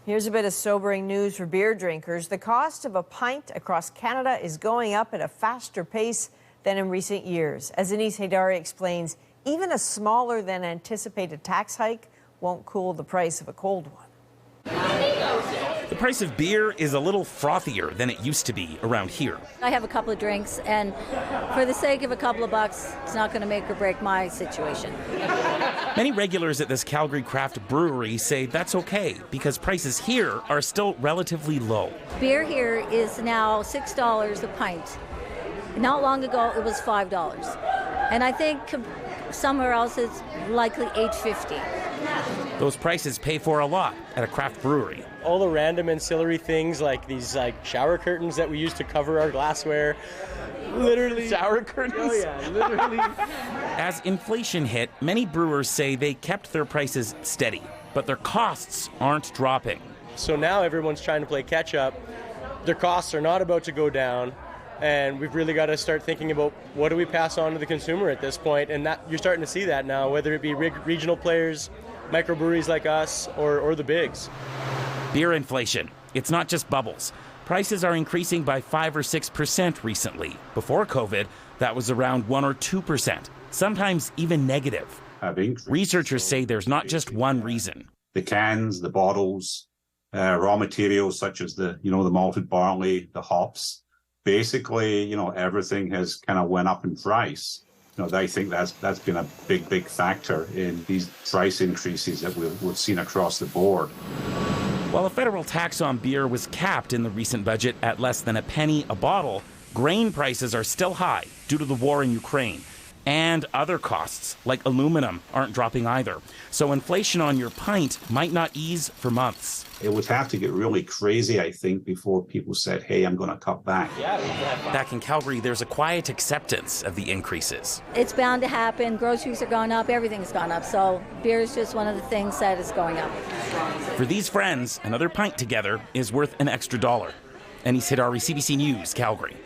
Here's a bit of sobering news for beer drinkers. The cost of a pint across Canada is going up at a faster pace than in recent years. As Anise Haydari explains, even a smaller than anticipated tax hike won't cool the price of a cold one. The price of beer is a little frothier than it used to be around here. I have a couple of drinks, and for the sake of a couple of bucks, it's not going to make or break my situation. Many regulars at this Calgary craft brewery say that's okay because prices here are still relatively low. Beer here is now $6 a pint. Not long ago, it was $5. And I think somewhere else it's likely $8.50. Those prices pay for a lot at a craft brewery. All the random ancillary things like these shower curtains that we use to cover our glassware. Literally. Shower curtains? Oh yeah, literally. As inflation hit, many brewers say they kept their prices steady, but their costs aren't dropping. So now everyone's trying to play catch up. Their costs are not about to go down, and we've really got to start thinking about what do we pass on to the consumer at this point, and that you're starting to see that now, whether it be regional players, microbreweries like us, or the bigs. Beer inflation. It's not just bubbles. Prices are increasing by 5 or 6% recently. Before COVID, that was around 1 or 2%, sometimes even negative. Researchers say there's not just one reason. The cans, the bottles, raw materials such as the malted barley, the hops. Basically, everything has kind of went up in price. They think that's been a big factor in these price increases that we've seen across the board. While a federal tax on beer was capped in the recent budget at less than a penny a bottle, grain prices are still high due to the war in Ukraine. And other costs, like aluminum, aren't dropping either. So inflation on your pint might not ease for months. It would have to get really crazy, I think, before people said, hey, I'm going to cut back. Back in Calgary, there's a quiet acceptance of the increases. It's bound to happen. Groceries are going up. Everything's gone up. So beer is just one of the things that is going up. For these friends, another pint together is worth an extra $1. Anise Haydari, CBC News, Calgary.